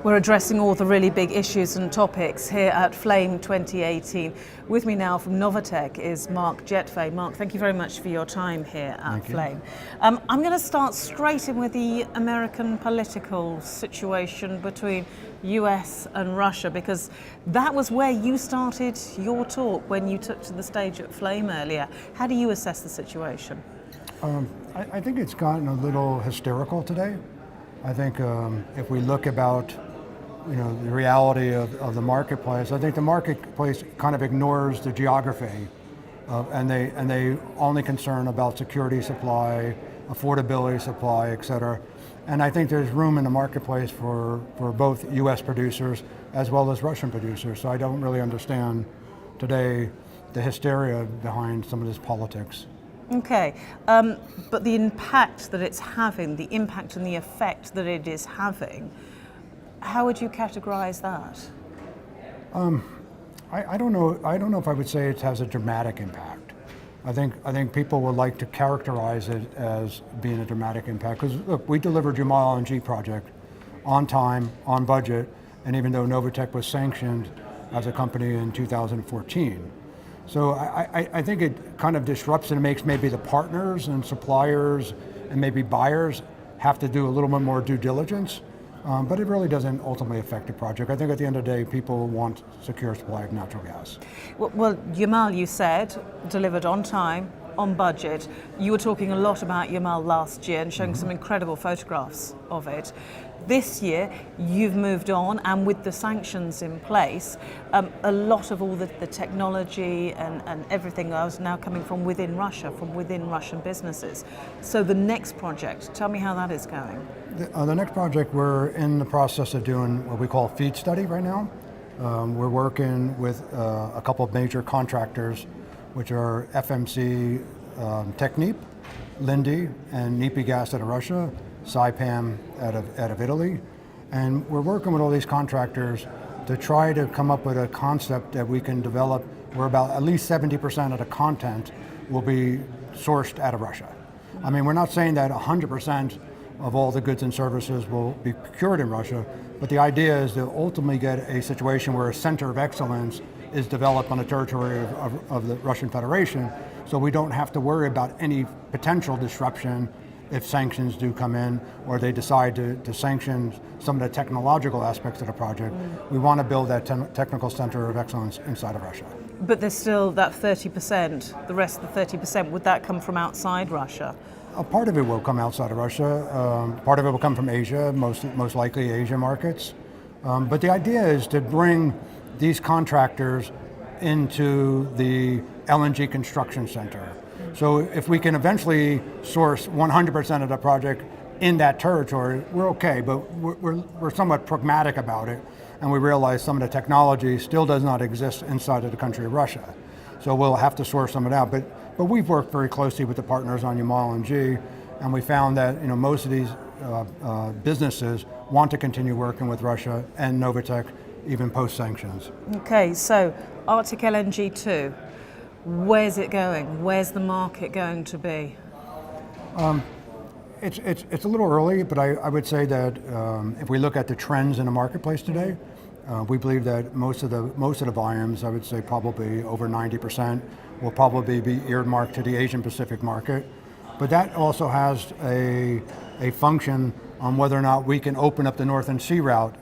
We're addressing all the really big issues and topics here at Flame 2018. With me now from Novatek is Mark Gyetvay. Mark, thank you very much for your time here at Flame. I'm going to start straight in with the American political situation between US and Russia, because that was where you started your talk when you took to the stage at Flame earlier. How do you assess the situation? I think it's gotten a little hysterical today. I think if we look about the reality of the marketplace, I think the marketplace kind of ignores the geography, and they only concern about security supply, affordability supply, et cetera. And I think there's room in the marketplace for both US producers as well as Russian producers. So I don't really understand today the hysteria behind some of this politics. Okay, but the impact that it's having, the impact and the effect that it is having, how would you categorize that? I don't know. I don't know if I would say it has a dramatic impact. I think people would like to characterize it as being a dramatic impact, because look, we delivered Yamal LNG project on time, on budget, and even though Novatek was sanctioned as a company in 2014. So I think it kind of disrupts and makes maybe the partners and suppliers and maybe buyers have to do a little bit more due diligence, but it really doesn't ultimately affect the project. I think at the end of the day, people want secure supply of natural gas. Well, Yamal, you said, delivered on time, on budget. You were talking a lot about Yamal last year and showing some incredible photographs of it. This year, you've moved on, and with the sanctions in place, a lot of all the technology and everything is now coming from within Russia, from within Russian businesses. So the next project, tell me how that is going. The next project, we're in the process of doing what we call a feed study right now. We're working with a couple of major contractors, which are FMC Technip, Linde, and Nipi Gas out of Russia, Saipem out of Italy. And we're working with all these contractors to try to come up with a concept that we can develop where about at least 70% of the content will be sourced out of Russia. I mean, we're not saying that 100% of all the goods and services will be procured in Russia, but the idea is to ultimately get a situation where a center of excellence is developed on the territory of the Russian Federation, so we don't have to worry about any potential disruption if sanctions do come in, or they decide to sanction some of the technological aspects of the project. We want to build that technical center of excellence inside of Russia. But there's still that 30%, the rest of the 30%, would that come from outside Russia? A part of it will come outside of Russia. Part of it will come from Asia, most likely Asia markets. But the idea is to bring these contractors into the LNG construction center. So if we can eventually source 100% of the project in that territory, we're okay, but we're somewhat pragmatic about it, and we realize some of the technology still does not exist inside of the country of Russia. So we'll have to source some of it out. But we've worked very closely with the partners on Yamal LNG, and we found that most of these businesses want to continue working with Russia and Novatek even post-sanctions. Okay, so Arctic LNG 2. Where's it going? Where's the market going to be? It's a little early, but I would say that if we look at the trends in the marketplace today, we believe that most of the volumes, I would say probably over 90%, will probably be earmarked to the Asian Pacific market. But that also has a function on whether or not we can open up the Northern Sea route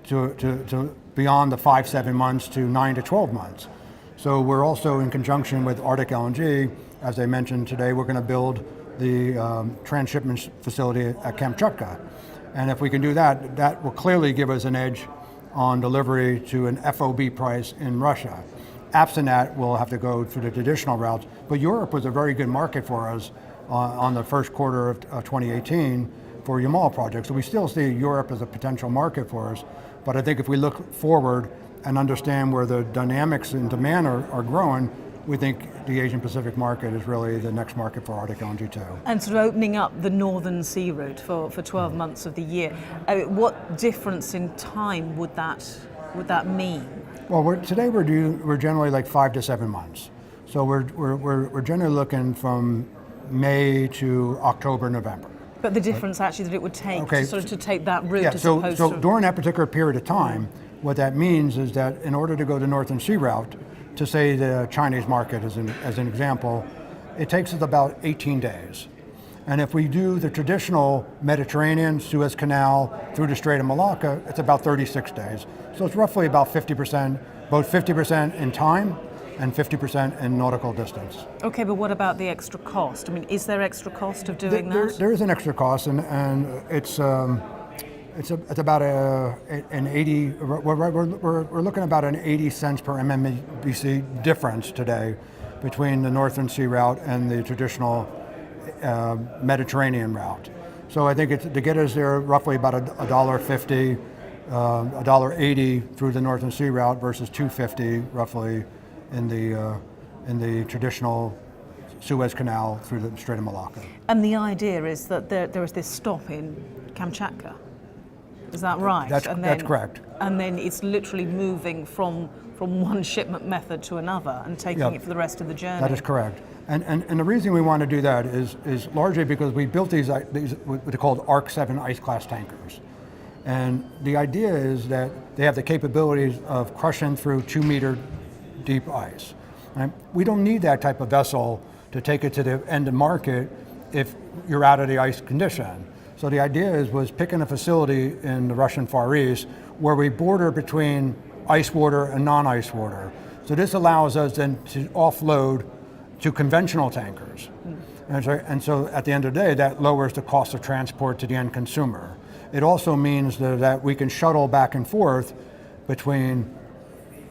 to beyond the 5-7 months to 9 to 12 months. So we're also in conjunction with Arctic LNG, as I mentioned today, we're going to build the transhipment facility at Kamchatka. And if we can do that, that will clearly give us an edge on delivery to an FOB price in Russia. Absent that, we'll have to go through the traditional routes. But Europe was a very good market for us on the first quarter of 2018 for Yamal project. So we still see Europe as a potential market for us. But I think if we look forward and understand where the dynamics and demand are growing, we think the Asian Pacific market is really the next market for Arctic LNG too. And sort of opening up the Northern Sea route for 12 months of the year, what difference in time would that mean? Well, today we're generally like 5 to 7 months. So we're generally looking from May to October, November. But the difference actually that it would take to take that route as so opposed to... during that particular period of time, what that means is that in order to go the Northern Sea route, to say the Chinese market as an example, it takes us about 18 days. And if we do the traditional Mediterranean, Suez Canal, through the Strait of Malacca, it's about 36 days. So it's roughly about 50%, both 50% in time and 50% in nautical distance. Okay, but what about the extra cost? I mean, is there extra cost of doing that? There is an extra cost, and it's about an 80. We're looking at about an 80 cents per MMBC difference today between the Northern Sea route and the traditional Mediterranean route. So I think to get us there, roughly about $1.50, $1.80 through the Northern Sea route versus $2.50 roughly in the traditional Suez Canal through the Strait of Malacca. And the idea is that there is this stop in Kamchatka. Is that right? That's correct. And then it's literally moving from one shipment method to another and taking it for the rest of the journey. That is correct. And the reason we want to do that is largely because we built these what are called Arc 7 ice class tankers. And the idea is that they have the capabilities of crushing through 2 meter deep ice. And we don't need that type of vessel to take it to the end of market if you're out of the ice condition. So the idea was picking a facility in the Russian Far East where we border between ice water and non-ice water. So this allows us then to offload to conventional tankers. And so at the end of the day, that lowers the cost of transport to the end consumer. It also means that we can shuttle back and forth between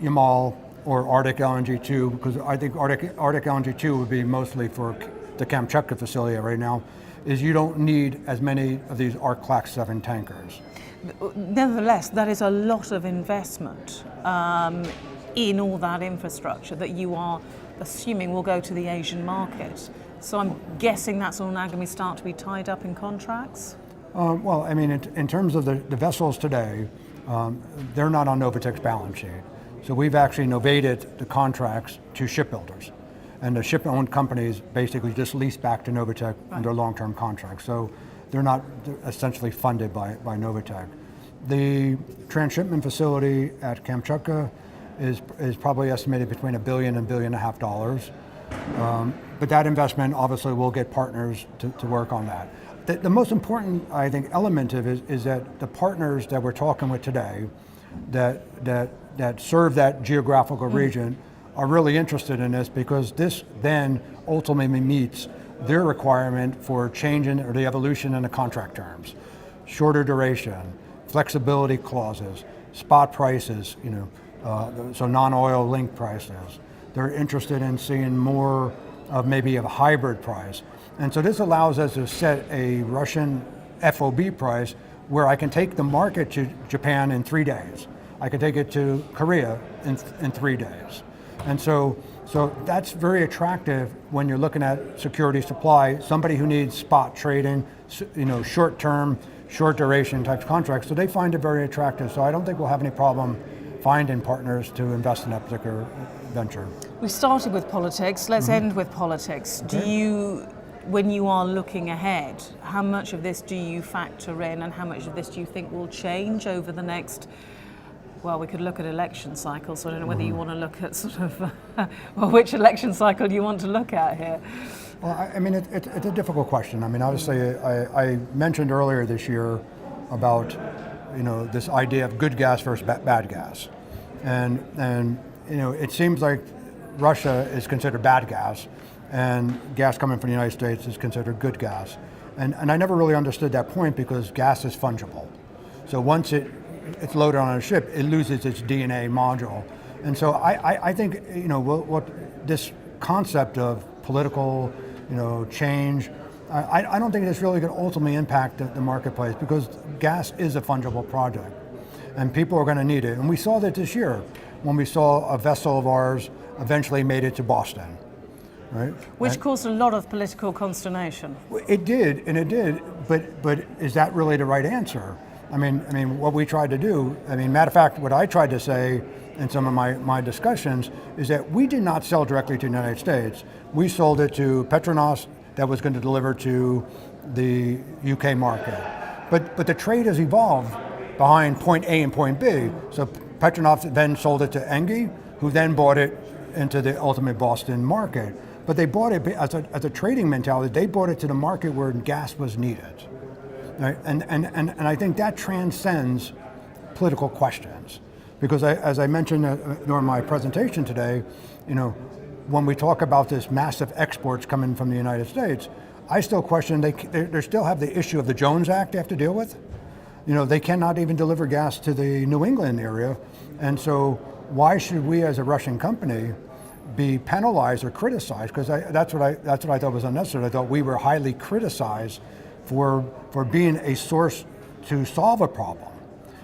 Yamal or Arctic LNG 2, because I think Arctic LNG 2 would be mostly for the Kamchatka facility right now, is you don't need as many of these Arc Class 7 tankers. Nevertheless, that is a lot of investment in all that infrastructure that you are assuming will go to the Asian market. So I'm guessing that's all now going to start to be tied up in contracts? Well, I mean, in terms of the vessels today, they're not on Novatek's balance sheet. So we've actually novated the contracts to shipbuilders. And the ship-owned companies basically just lease back to Novatek under long-term contracts. So they're essentially funded by Novatek. The transshipment facility at Kamchatka is probably estimated between $1 billion and $1.5 billion. But that investment obviously will get partners to work on that. The most important, I think, element of it is that the partners that we're talking with today that serve that geographical region are really interested in this, because this then ultimately meets their requirement for changing or the evolution in the contract terms. Shorter duration, flexibility clauses, spot prices, so non-oil linked prices. They're interested in seeing more of maybe a hybrid price. And so this allows us to set a Russian FOB price where I can take the market to Japan in 3 days. I can take it to Korea in 3 days. And so that's very attractive when you're looking at security supply, somebody who needs spot trading, short term, short duration types of contracts. So they find it very attractive. So I don't think we'll have any problem finding partners to invest in that particular venture. We started with politics, let's end with politics. Okay. When you are looking ahead, how much of this do you factor in and how much of this do you think will change over the next, well, we could look at election cycles, so I don't know whether you want to look at sort of, well, which election cycle do you want to look at here? Well, I mean, it's a difficult question. I mean, obviously, I mentioned earlier this year about, this idea of good gas versus bad gas. And it seems like Russia is considered bad gas, and gas coming from the United States is considered good gas. And I never really understood that point, because gas is fungible. So once it's loaded on a ship, it loses its DNA module. And so I think, what this concept of political, change, I don't think it's really going to ultimately impact the marketplace, because gas is a fungible product and people are going to need it. And we saw that this year when we saw a vessel of ours eventually made it to Boston. Right? Which caused a lot of political consternation. It did, but is that really the right answer? I mean, what we tried to do, matter of fact, what I tried to say in some of my discussions is that we did not sell directly to the United States. We sold it to Petronas that was going to deliver to the UK market. But the trade has evolved behind point A and point B. So Petronas then sold it to Engie, who then bought it into the ultimate Boston market. But they bought it as a trading mentality. They bought it to the market where gas was needed. Right? And I think that transcends political questions. Because as I mentioned during my presentation today, when we talk about this massive exports coming from the United States, I still question, they still have the issue of the Jones Act they have to deal with. They cannot even deliver gas to the New England area. And so why should we as a Russian company be penalized or criticized? Because that's what I thought was unnecessary. I thought we were highly criticized for being a source to solve a problem.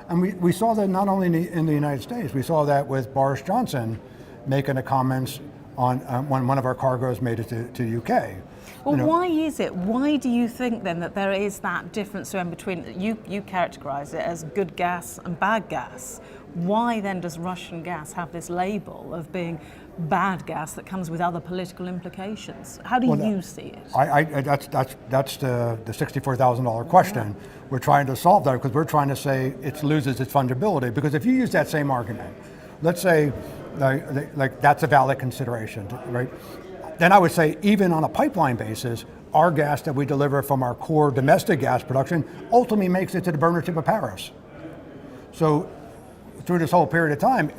And we saw that not only in the United States, we saw that with Boris Johnson making the comments on when one of our cargoes made it to UK. Well, why is it? Why do you think then that there is that difference in between, you characterize it as good gas and bad gas. Why then does Russian gas have this label of being bad gas that comes with other political implications? How do you see it? That's the $64,000 question. Yeah. We're trying to solve that because we're trying to say it loses its fungibility. Because if you use that same argument, let's say like that's a valid consideration, right? Then I would say even on a pipeline basis, our gas that we deliver from our core domestic gas production ultimately makes it to the burner tip of Paris. So through this whole period of time,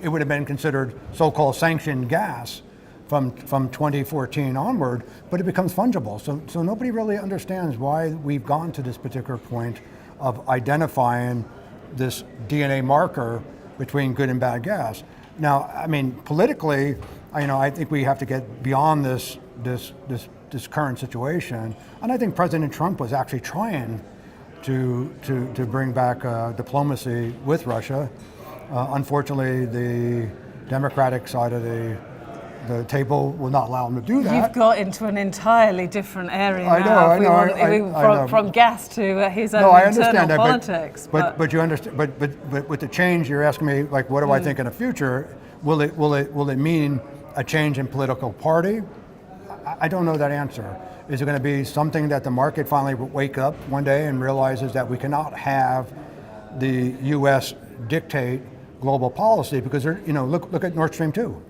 it would have been considered so-called sanctioned gas from 2014 onward, but it becomes fungible. So nobody really understands why we've gone to this particular point of identifying this DNA marker between good and bad gas. Now, I mean, politically, I think we have to get beyond this current situation, and I think President Trump was actually trying to bring back diplomacy with Russia. Unfortunately, the Democratic side of the table will not allow him to do that. You've got into an entirely different area from gas to his own internal politics. But you understand. But with the change, you're asking me, like, what do I think in the future? Will it mean a change in political party? I don't know that answer. Is it going to be something that the market finally will wake up one day and realizes that we cannot have the U.S. dictate global policy? Because look at Nord Stream 2.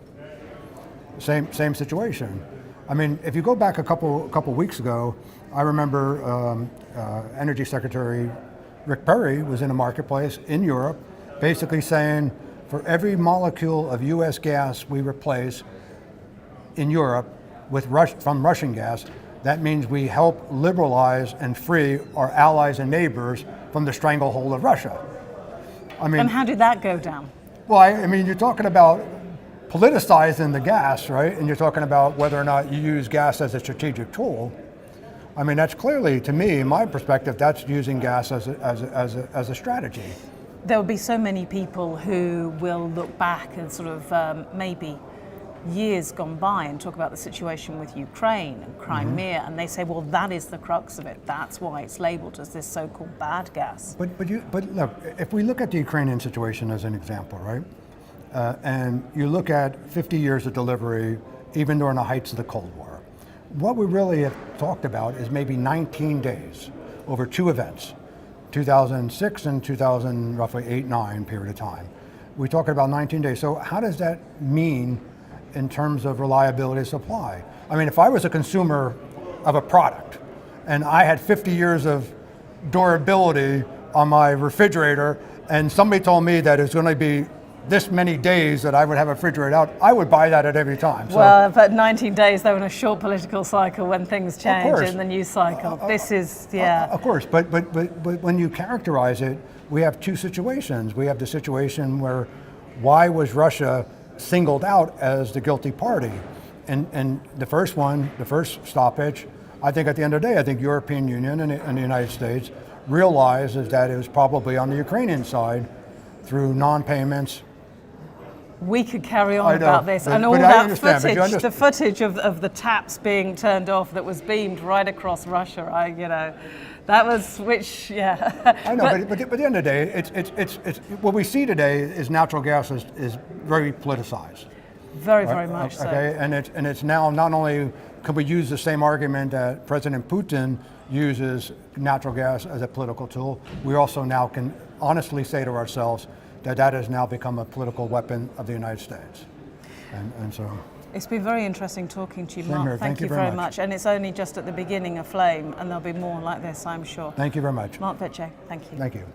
Same situation. I mean, if you go back a couple weeks ago, I remember Energy Secretary Rick Perry was in a marketplace in Europe, basically saying, for every molecule of U.S. gas we replace in Europe from Russian gas, that means we help liberalize and free our allies and neighbors from the stranglehold of Russia. I mean, and how did that go down? Well, I mean, you're talking about politicizing the gas, right? And you're talking about whether or not you use gas as a strategic tool. I mean, that's clearly, to me, in my perspective, that's using gas as a strategy. There will be so many people who will look back and sort of maybe years gone by and talk about the situation with Ukraine and Crimea, and they say, well, that is the crux of it. That's why it's labeled as this so-called bad gas. But look, if we look at the Ukrainian situation as an example, right? And you look at 50 years of delivery, even during the heights of the Cold War. What we really have talked about is maybe 19 days over two events, 2006 and 2000, roughly 8-9 period of time. We're talking about 19 days. So how does that mean in terms of reliability of supply? I mean, if I was a consumer of a product and I had 50 years of durability on my refrigerator and somebody told me that it's going to be this many days that I would have a refrigerator out, I would buy that at every time. So, well, but 19 days, though, in a short political cycle when things change in the news cycle. This is, yeah. Of course, but when you characterize it, we have two situations. We have the situation where why was Russia singled out as the guilty party? And the first one, the first stoppage, I think at the end of the day, I think European Union and the United States realizes that it was probably on the Ukrainian side through non-payments. We could carry on about this, and all that footage, the footage of the taps being turned off that was beamed right across Russia. That was yeah. I know, but at the end of the day, it's what we see today is natural gas is very politicized. Very much so. Okay, and it's now not only can we use the same argument that President Putin uses natural gas as a political tool, we also now can honestly say to ourselves that that has now become a political weapon of the United States. And so... It's been very interesting talking to you, Same Mark. here. Thank you very much. And it's only just at the beginning of Flame, and there'll be more like this, I'm sure. Thank you very much. Mark Gyetvay, thank you. Thank you.